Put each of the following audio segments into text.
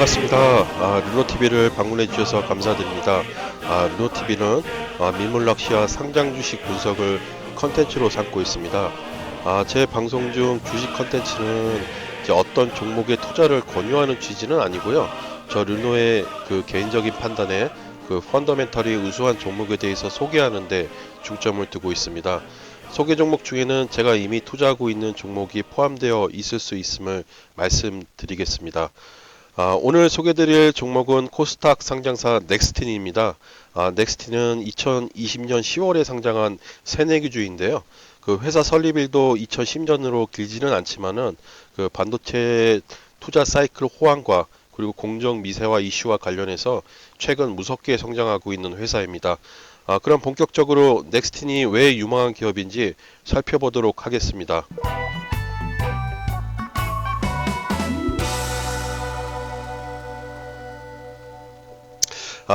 반갑습니다. 르노TV를 방문해 주셔서 감사드립니다. 르노TV는 민물낚시와 상장 주식 분석을 컨텐츠로 삼고 있습니다. 제 방송 중 주식 컨텐츠는 이제 어떤 종목에 투자를 권유하는 취지는 아니고요. 저 르노의 그 개인적인 판단에 그 펀더멘털이 우수한 종목에 대해서 소개하는데 중점을 두고 있습니다. 소개 종목 중에는 제가 이미 투자하고 있는 종목이 포함되어 있을 수 있음을 말씀드리겠습니다. 오늘 소개드릴 종목은 코스닥 상장사 넥스틴입니다. 넥스틴은 2020년 10월에 상장한 새내기주인데요. 그 회사 설립일도 2010년으로 길지는 않지만은 그 반도체 투자 사이클 호황과 그리고 공정 미세화 이슈와 관련해서 최근 무섭게 성장하고 있는 회사입니다. 그럼 본격적으로 넥스틴이 왜 유망한 기업인지 살펴보도록 하겠습니다.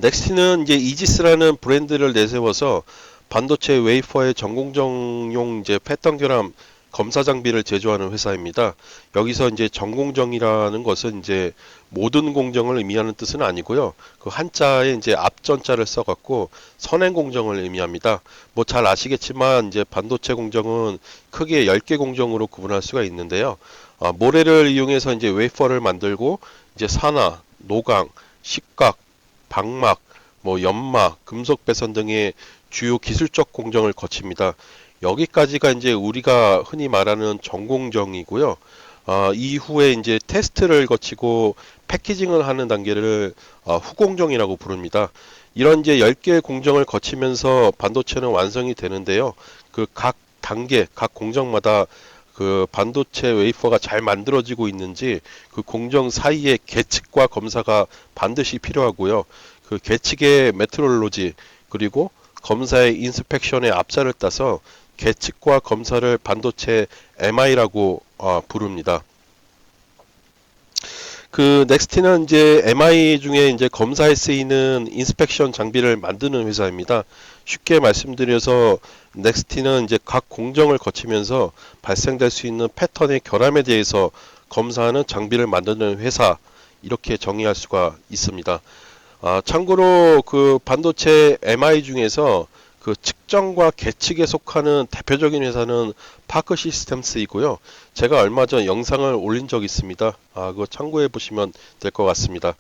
넥스틴은 이제 이지스라는 브랜드를 내세워서 반도체 웨이퍼의 전공정용 이제 패턴 결함 검사 장비를 제조하는 회사입니다. 여기서 이제 전공정이라는 것은 이제 모든 공정을 의미하는 뜻은 아니고요. 그 한자에 이제 앞전자를 써갖고 선행 공정을 의미합니다. 뭐 잘 아시겠지만 이제 반도체 공정은 크게 10개 공정으로 구분할 수가 있는데요. 모래를 이용해서 이제 웨이퍼를 만들고 이제 산화, 노강, 식각, 방막, 뭐 연마, 금속 배선 등의 주요 기술적 공정을 거칩니다. 여기까지가 이제 우리가 흔히 말하는 전공정이고요. 이후에 이제 테스트를 거치고 패키징을 하는 단계를 후공정이라고 부릅니다. 이런 이제 10개의 공정을 거치면서 반도체는 완성이 되는데요. 그 각 단계, 각 공정마다 그 반도체 웨이퍼가 잘 만들어지고 있는지 그 공정 사이의 계측과 검사가 반드시 필요하고요. 그 계측의 메트롤로지 그리고 검사의 인스펙션의 앞자를 따서 계측과 검사를 반도체 MI라고 부릅니다. 그 넥스틴은 이제 MI 중에 이제 검사에 쓰이는 인스펙션 장비를 만드는 회사입니다. 쉽게 말씀드려서 넥스틴은 이제 각 공정을 거치면서 발생될 수 있는 패턴의 결함에 대해서 검사하는 장비를 만드는 회사 이렇게 정의할 수가 있습니다. 참고로 그 반도체 MI 중에서 그 측정과 계측에 속하는 대표적인 회사는 파크 시스템스이고요. 제가 얼마 전 영상을 올린 적이 있습니다. 그거 참고해 보시면 될 것 같습니다.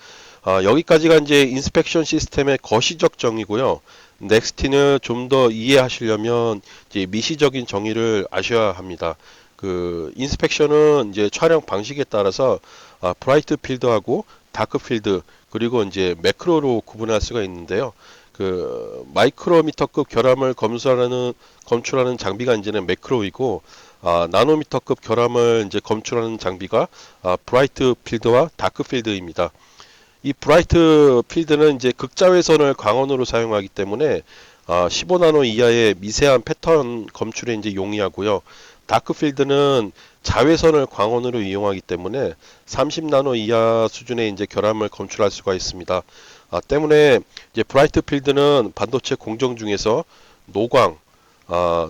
여기까지가 이제 인스펙션 시스템의 거시적 정의고요. 넥스틴을 좀 더 이해하시려면 이제 미시적인 정의를 아셔야 합니다. 그 인스펙션은 이제 촬영 방식에 따라서 브라이트 필드하고 다크 필드 그리고 이제 매크로로 구분할 수가 있는데요. 그 마이크로미터급 결함을 검출하는 장비가 이제는 매크로이고 나노미터급 결함을 이제 검출하는 장비가 브라이트 필드와 다크 필드입니다. 이 브라이트 필드는 이제 극자외선을 광원으로 사용하기 때문에 15나노 이하의 미세한 패턴 검출에 이제 용이하고요. 다크 필드는 자외선을 광원으로 이용하기 때문에 30나노 이하 수준의 이제 결함을 검출할 수가 있습니다. 때문에 이제 브라이트 필드는 반도체 공정 중에서 노광,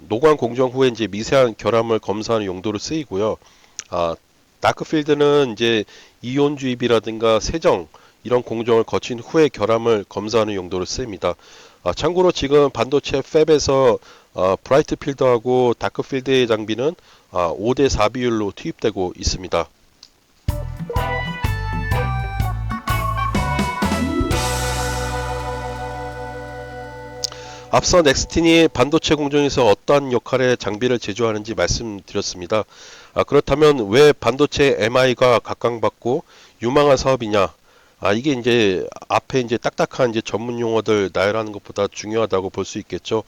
노광 공정 후에 이제 미세한 결함을 검사하는 용도로 쓰이고요. 다크 필드는 이제 이온 주입이라든가 세정 이런 공정을 거친 후에 결함을 검사하는 용도로 쓰입니다. 참고로 지금 반도체 팹에서 브라이트 필드하고 다크 필드의 장비는 5대 4 비율로 투입되고 있습니다. 앞서 넥스틴이 반도체 공정에서 어떠한 역할의 장비를 제조하는지 말씀드렸습니다. 그렇다면 왜 반도체 MI가 각광받고 유망한 사업이냐? 이게 이제 앞에 이제 딱딱한 이제 전문 용어들 나열하는 것보다 중요하다고 볼 수 있겠죠.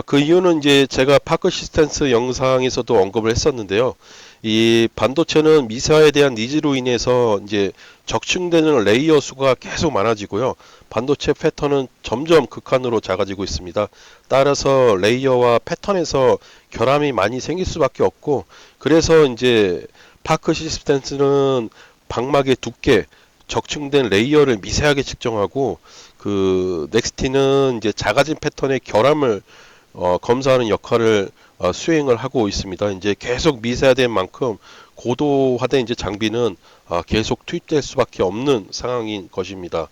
그 이유는 이제 제가 파크 시스템스 영상에서도 언급을 했었는데요. 이 반도체는 미세화에 대한 니즈로 인해서 이제 적층되는 레이어 수가 계속 많아지고요. 반도체 패턴은 점점 극한으로 작아지고 있습니다. 따라서 레이어와 패턴에서 결함이 많이 생길 수밖에 없고, 그래서 이제 파크 시스템스는 방막의 두께, 적층된 레이어를 미세하게 측정하고, 그 넥스틴은 이제 작아진 패턴의 결함을 검사하는 역할을 수행을 하고 있습니다. 이제 계속 미세화된 만큼 고도화된 이제 장비는 계속 투입될 수밖에 없는 상황인 것입니다.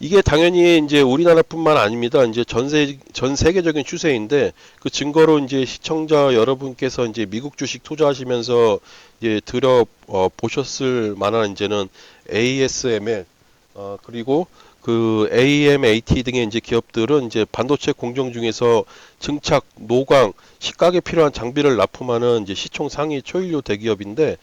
이게 당연히 이제 우리나라뿐만 아닙니다. 이제 전 세계적인 추세인데 그 증거로 이제 시청자 여러분께서 이제 미국 주식 투자하시면서 이제 보셨을 만한 이제는 ASML 그리고 그 AMAT 등의 이제 기업들은 이제 반도체 공정 중에서 증착, 노광, 식각에 필요한 장비를 납품하는 이제 시총 상위 초일류 대기업인데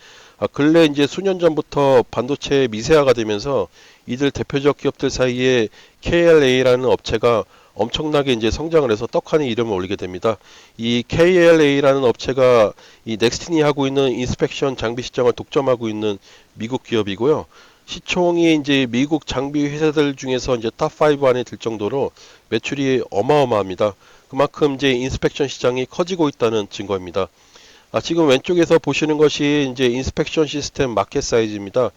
근래 이제 수년 전부터 반도체 미세화가 되면서 이들 대표적 기업들 사이에 KLA라는 업체가 엄청나게 이제 성장을 해서 떡하니 이름을 올리게 됩니다. 이 KLA라는 업체가 이 넥스틴이 하고 있는 인스펙션 장비 시장을 독점하고 있는 미국 기업이고요. 시총이 이제 미국 장비 회사들 중에서 이제 탑5 안에 들 정도로 매출이 어마어마합니다. 그만큼 이제 인스펙션 시장이 커지고 있다는 증거입니다. 지금 왼쪽에서 보시는 것이 이제 인스펙션 시스템 마켓 사이즈입니다.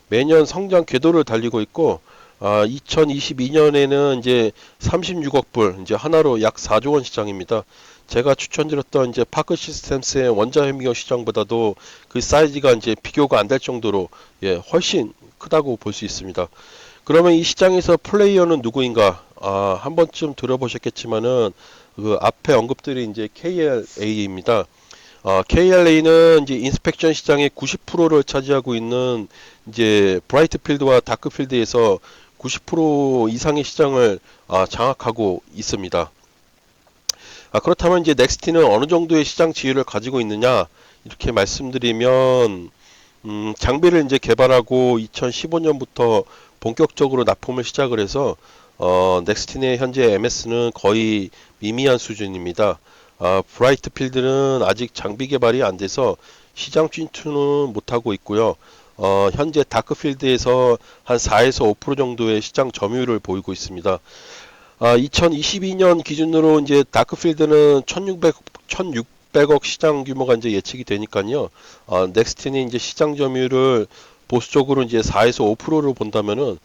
매년 성장 궤도를 달리고 있고 2022년에는 이제 36억 불, 이제 하나로 약 4조 원 시장입니다. 제가 추천드렸던 이제 파크 시스템스의 원자협력 시장보다도 그 사이즈가 이제 비교가 안 될 정도로 훨씬 크다고 볼 수 있습니다. 그러면 이 시장에서 플레이어는 누구인가? 한 번쯤 들어보셨겠지만은 그 앞에 언급드린 이제 KLA입니다. KLA는 이제 인스펙션 시장의 90%를 차지하고 있는 이제 브라이트 필드와 다크 필드에서 90% 이상의 시장을 장악하고 있습니다. 그렇다면 이제 넥스티는 어느 정도의 시장 지위를 가지고 있느냐 이렇게 말씀드리면 장비를 이제 개발하고 2015년부터 본격적으로 납품을 시작을 해서 넥스틴의 현재 MS는 거의 미미한 수준입니다. 브라이트 필드는 아직 장비 개발이 안 돼서 시장 진출은 못하고 있고요. 현재 다크필드에서 한 4에서 5% 정도의 시장 점유율을 보이고 있습니다. 2022년 기준으로 이제 다크필드는 1600억 시장 규모가 이제 예측이 되니까요. 넥스틴이 이제 시장 점유율을 보수적으로 이제 4에서 5%로 본다면은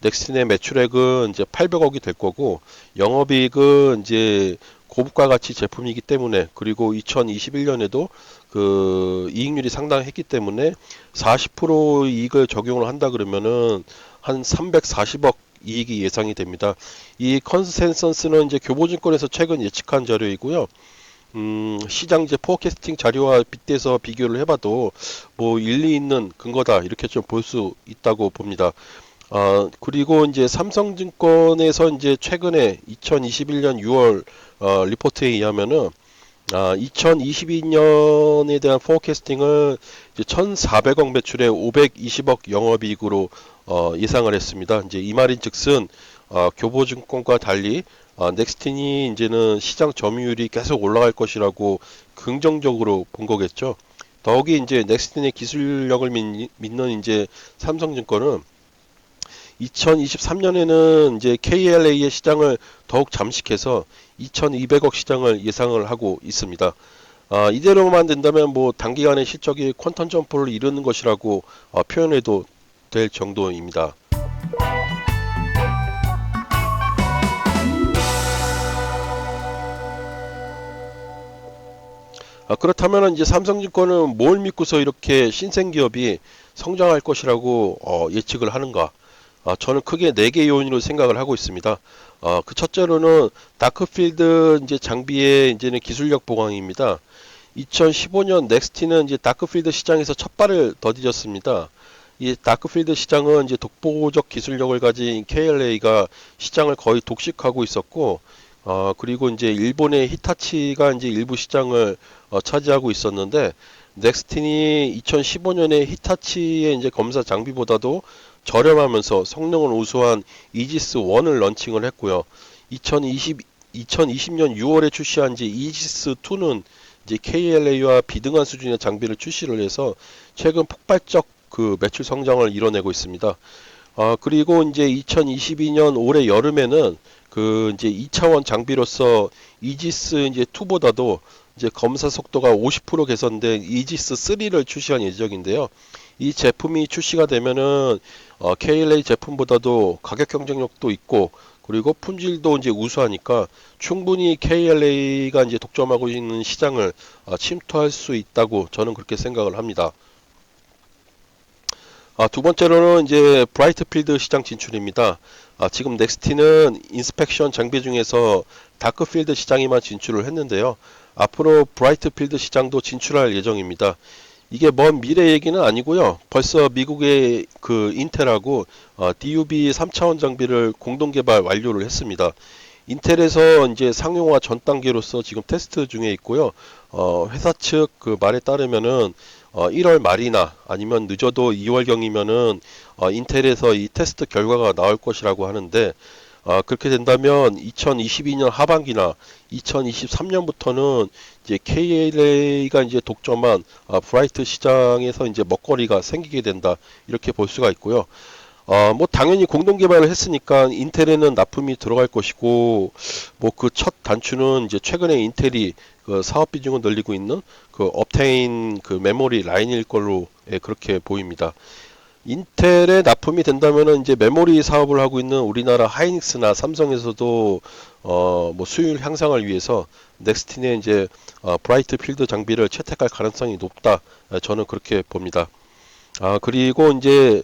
넥스틴의 매출액은 이제 800억이 될 거고 영업이익은 이제 고부가 가치 제품이기 때문에 그리고 2021년에도 그 이익률이 상당했기 때문에 40% 이익을 적용을 한다 그러면은 한 340억 이익이 예상이 됩니다. 이 컨센서스는 이제 교보증권에서 최근 예측한 자료이고요. 시장 이제 포캐스팅 자료와 빗대서 비교를 해봐도 뭐 일리 있는 근거다 이렇게 좀 볼 수 있다고 봅니다. 그리고 이제 삼성증권에서 이제 최근에 2021년 6월 리포트에 의하면은 2022년에 대한 포캐스팅을 이제 1,400억 매출에 520억 영업이익으로 예상을 했습니다. 이제 이 말인즉슨 교보증권과 달리 넥스틴이 이제는 시장 점유율이 계속 올라갈 것이라고 긍정적으로 본 거겠죠. 더욱이 이제 넥스틴의 기술력을 믿는 이제 삼성증권은 2023년에는 이제 KLA의 시장을 더욱 잠식해서 2,200억 시장을 예상을 하고 있습니다. 이대로만 된다면 뭐 단기간에 실적이 퀀텀 점프를 이루는 것이라고 표현해도 될 정도입니다. 그렇다면 이제 삼성증권은 뭘 믿고서 이렇게 신생기업이 성장할 것이라고 예측을 하는가? 저는 크게 4개 요인으로 생각을 하고 있습니다. 그 첫째로는 다크필드 이제 장비의 이제는 기술력 보강입니다. 2015년 넥스티는 이제 다크필드 시장에서 첫 발을 더디졌습니다. 이 다크필드 시장은 이제 독보적 기술력을 가진 KLA가 시장을 거의 독식하고 있었고, 그리고 이제 일본의 히타치가 이제 일부 시장을 차지하고 있었는데, 넥스틴이 2015년에 히타치의 이제 검사 장비보다도 저렴하면서 성능을 우수한 이지스 1을 런칭을 했고요. 2020년 6월에 출시한 이제 이지스 2는 이제 KLA와 비등한 수준의 장비를 출시를 해서 최근 폭발적 그 매출 성장을 이뤄내고 있습니다. 그리고 이제 2022년 올해 여름에는 그 이제 2차원 장비로서 이지스 이제 2보다도 이제 검사 속도가 50% 개선된 이지스 3를 출시한 예정인데요. 이 제품이 출시가 되면은 KLA 제품보다도 가격 경쟁력도 있고 그리고 품질도 이제 우수하니까 충분히 KLA가 이제 독점하고 있는 시장을 침투할 수 있다고 저는 그렇게 생각을 합니다. 두 번째로는 이제 브라이트 필드 시장 진출입니다. 지금 넥스티는 인스펙션 장비 중에서 다크 필드 시장에만 진출을 했는데요. 앞으로 브라이트 필드 시장도 진출할 예정입니다. 이게 먼 미래 얘기는 아니고요. 벌써 미국의 그 인텔하고 DUV 3차원 장비를 공동 개발 완료를 했습니다. 인텔에서 이제 상용화 전 단계로서 지금 테스트 중에 있고요. 회사 측 그 말에 따르면은 1월 말이나 아니면 늦어도 2월경이면은 인텔에서 이 테스트 결과가 나올 것이라고 하는데 그렇게 된다면 2022년 하반기나 2023년부터는 이제 KLA가 이제 독점한 브라이트 시장에서 이제 먹거리가 생기게 된다 이렇게 볼 수가 있고요. 뭐 당연히 공동 개발을 했으니까 인텔에는 납품이 들어갈 것이고 뭐 그 첫 단추는 이제 최근에 인텔이 그 사업 비중을 늘리고 있는 그 업테인 그 메모리 라인일 걸로 그렇게 보입니다. 인텔에 납품이 된다면은 이제 메모리 사업을 하고 있는 우리나라 하이닉스나 삼성에서도 뭐 수율 향상을 위해서 넥스틴의 이제 브라이트 필드 장비를 채택할 가능성이 높다. 저는 그렇게 봅니다. 그리고 이제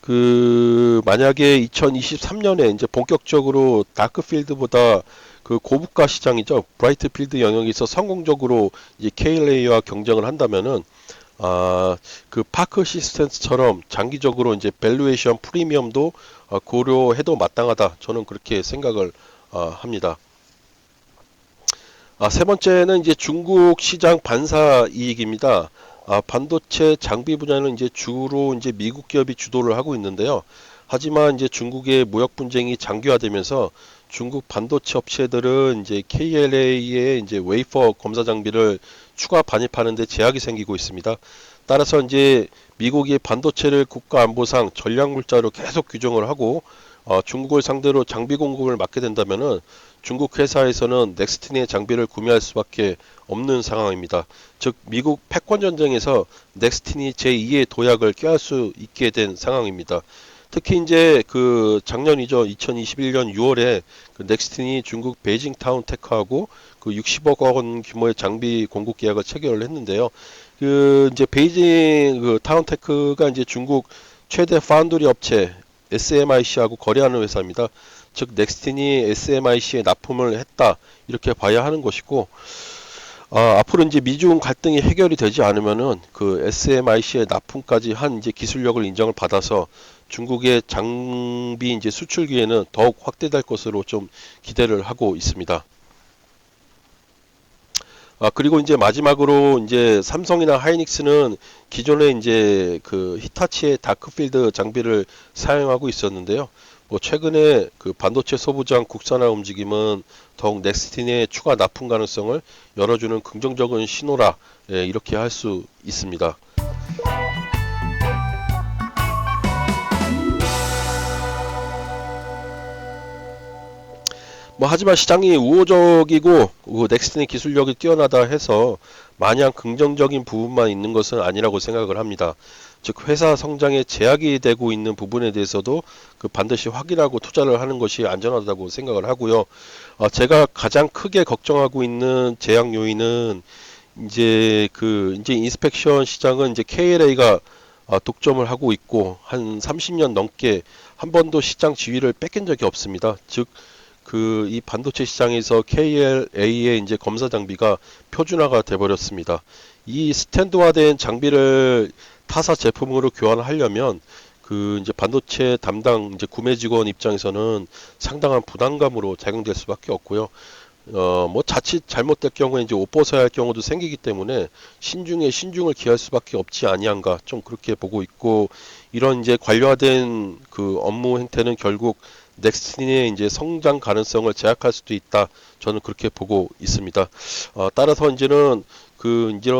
그 만약에 2023년에 이제 본격적으로 다크필드보다 그 고부가 시장이죠. 브라이트 필드 영역에서 성공적으로 이제 KLA와 경쟁을 한다면은 그 파크 시스템스처럼 장기적으로 이제 밸류에이션 프리미엄도 고려해도 마땅하다. 저는 그렇게 생각을 합니다. 세 번째는 이제 중국 시장 반사 이익입니다. 반도체 장비 분야는 이제 주로 이제 미국 기업이 주도를 하고 있는데요. 하지만 이제 중국의 무역 분쟁이 장기화되면서 중국 반도체 업체들은 이제 KLA의 이제 웨이퍼 검사 장비를 추가 반입하는 데 제약이 생기고 있습니다. 따라서 이제 미국이 반도체를 국가안보상 전략물자로 계속 규정을 하고 중국을 상대로 장비 공급을 막게 된다면은 중국 회사에서는 넥스틴의 장비를 구매할 수밖에 없는 상황입니다. 즉 미국 패권 전쟁에서 넥스틴이 제2의 도약을 꾀할 수 있게 된 상황입니다. 특히 이제 그 작년이죠. 2021년 6월에 그 넥스틴이 중국 베이징 타운 테크하고 그 60억 원 규모의 장비 공급 계약을 체결을 했는데요. 그 이제 베이징 그 타운 테크가 이제 중국 최대 파운드리 업체 SMIC하고 거래하는 회사입니다. 즉 넥스틴이 SMIC에 납품을 했다 이렇게 봐야 하는 것이고 앞으로 이제 미중 갈등이 해결이 되지 않으면은 그 SMIC의 납품까지 한 이제 기술력을 인정을 받아서 중국의 장비 이제 수출 기회는 더욱 확대될 것으로 좀 기대를 하고 있습니다. 그리고 이제 마지막으로 이제 삼성이나 하이닉스는 기존에 이제 그 히타치의 다크필드 장비를 사용하고 있었는데요. 뭐 최근에 그 반도체 소부장 국산화 움직임은 더욱 넥스틴의 추가 납품 가능성을 열어주는 긍정적인 신호라 이렇게 할 수 있습니다. 뭐 하지만 시장이 우호적이고 넥스틴의 기술력이 뛰어나다 해서 마냥 긍정적인 부분만 있는 것은 아니라고 생각을 합니다. 즉 회사 성장에 제약이 되고 있는 부분에 대해서도 그 반드시 확인하고 투자를 하는 것이 안전하다고 생각을 하고요. 제가 가장 크게 걱정하고 있는 제약 요인은 이제 인스펙션 시장은 이제 KLA가 독점을 하고 있고 한 30년 넘게 한 번도 시장 지위를 뺏긴 적이 없습니다. 즉 그 이 반도체 시장에서 KLA의 이제 검사 장비가 표준화가 돼 버렸습니다. 이 스탠드화된 장비를 타사 제품으로 교환하려면 그 이제 반도체 담당 이제 구매 직원 입장에서는 상당한 부담감으로 작용될 수밖에 없고요. 뭐 자칫 잘못될 경우에 이제 옷 벗어야 할 경우도 생기기 때문에 신중에 신중을 기할 수밖에 없지 아니한가 좀 그렇게 보고 있고 이런 이제 관료화된 그 업무 행태는 결국 넥스틴의 이제 성장 가능성을 제약할 수도 있다. 저는 그렇게 보고 있습니다. 따라서 이제는 그 이제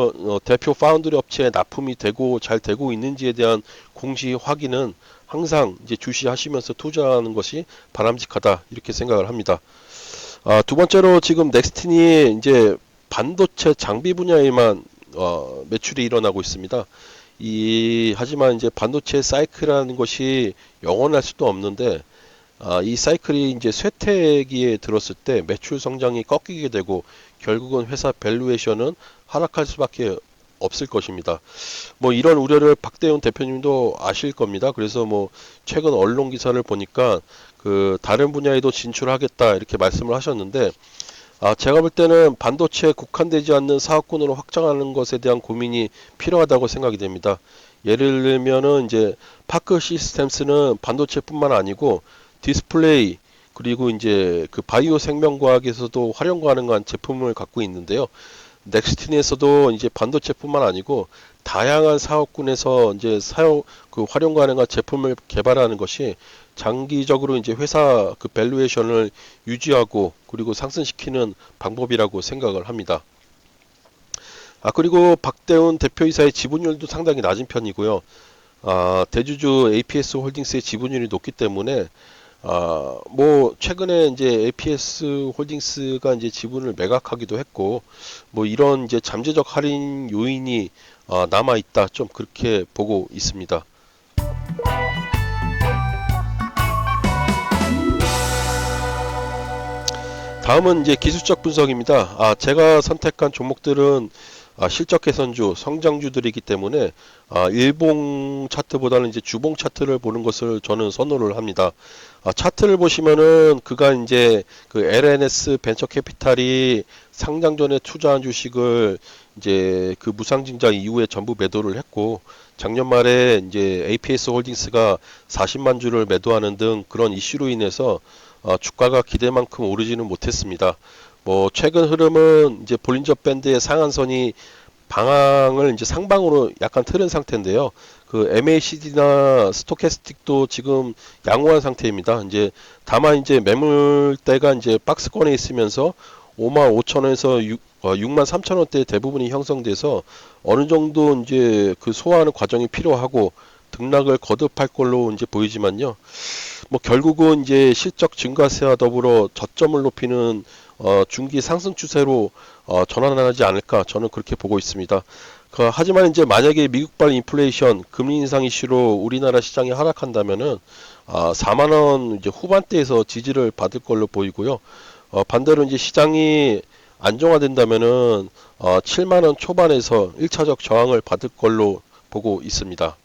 대표 파운드리 업체에 납품이 되고 잘 되고 있는지에 대한 공시 확인은 항상 이제 주시하시면서 투자하는 것이 바람직하다 이렇게 생각을 합니다. 두 번째로 지금 넥스틴이 이제 반도체 장비 분야에만 매출이 일어나고 있습니다. 하지만 이제 반도체 사이클이라는 것이 영원할 수도 없는데 이 사이클이 이제 쇠퇴기에 들었을 때 매출 성장이 꺾이게 되고 결국은 회사 밸류에이션은 하락할 수밖에 없을 것입니다. 뭐 이런 우려를 박대훈 대표님도 아실 겁니다. 그래서 뭐 최근 언론 기사를 보니까 그 다른 분야에도 진출하겠다 이렇게 말씀을 하셨는데, 제가 볼 때는 반도체에 국한되지 않는 사업군으로 확장하는 것에 대한 고민이 필요하다고 생각이 됩니다. 예를 들면은 이제 파크 시스템스는 반도체뿐만 아니고 디스플레이, 그리고 이제 그 바이오 생명과학에서도 활용 가능한 제품을 갖고 있는데요. 넥스틴에서도 이제 반도체뿐만 아니고 다양한 사업군에서 이제 활용 가능한 제품을 개발하는 것이 장기적으로 이제 회사 그 밸류에이션을 유지하고 그리고 상승시키는 방법이라고 생각을 합니다. 그리고 박대훈 대표이사의 지분율도 상당히 낮은 편이고요. 대주주 APS 홀딩스의 지분율이 높기 때문에 뭐 최근에 이제 APS 홀딩스가 이제 지분을 매각하기도 했고, 뭐 이런 이제 잠재적 할인 요인이 남아 있다, 좀 그렇게 보고 있습니다. 다음은 이제 기술적 분석입니다. 제가 선택한 종목들은 실적 개선주, 성장주들이기 때문에 일봉 차트보다는 이제 주봉 차트를 보는 것을 저는 선호를 합니다. 차트를 보시면은 그가 이제 그 LNS 벤처 캐피탈이 상장 전에 투자한 주식을 이제 그 무상증자 이후에 전부 매도를 했고, 작년 말에 이제 APS 홀딩스가 40만 주를 매도하는 등 그런 이슈로 인해서 주가가 기대만큼 오르지는 못했습니다. 뭐 최근 흐름은 이제 볼린저 밴드의 상한선이 방향을 이제 상방으로 약간 틀은 상태인데요. 그 MACD나 스토캐스틱도 지금 양호한 상태입니다. 이제 다만 이제 매물대가 이제 박스권에 있으면서 55,000원에서 63,000원대 대부분이 형성돼서 어느 정도 이제 그 소화하는 과정이 필요하고 등락을 거듭할 걸로 이제 보이지만요. 뭐 결국은 이제 실적 증가세와 더불어 저점을 높이는 중기 상승 추세로 전환하지 않을까, 저는 그렇게 보고 있습니다. 하지만 이제 만약에 미국발 인플레이션, 금리 인상 이슈로 우리나라 시장이 하락한다면은 4만 원 이제 후반대에서 지지를 받을 걸로 보이고요. 반대로 이제 시장이 안정화된다면은 7만 원 초반에서 1차적 저항을 받을 걸로 보고 있습니다.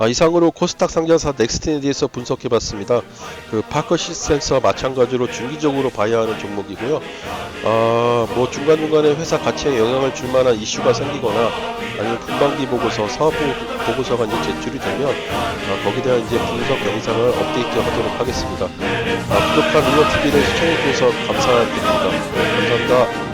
이상으로 코스닥 상장사 넥스틴에 대해서 분석해봤습니다. 그 파커 시스템스와 마찬가지로 중기적으로 봐야 하는 종목이고요. 뭐 중간중간에 회사 가치에 영향을 줄 만한 이슈가 생기거나 아니면 분반기 보고서, 사업 보고서가 이제 제출이 되면 거기에 대한 이제 분석 영상을 업데이트하도록 하겠습니다. 구독과 눌러주기를 시청해주셔서 감사드립니다. 감사합니다.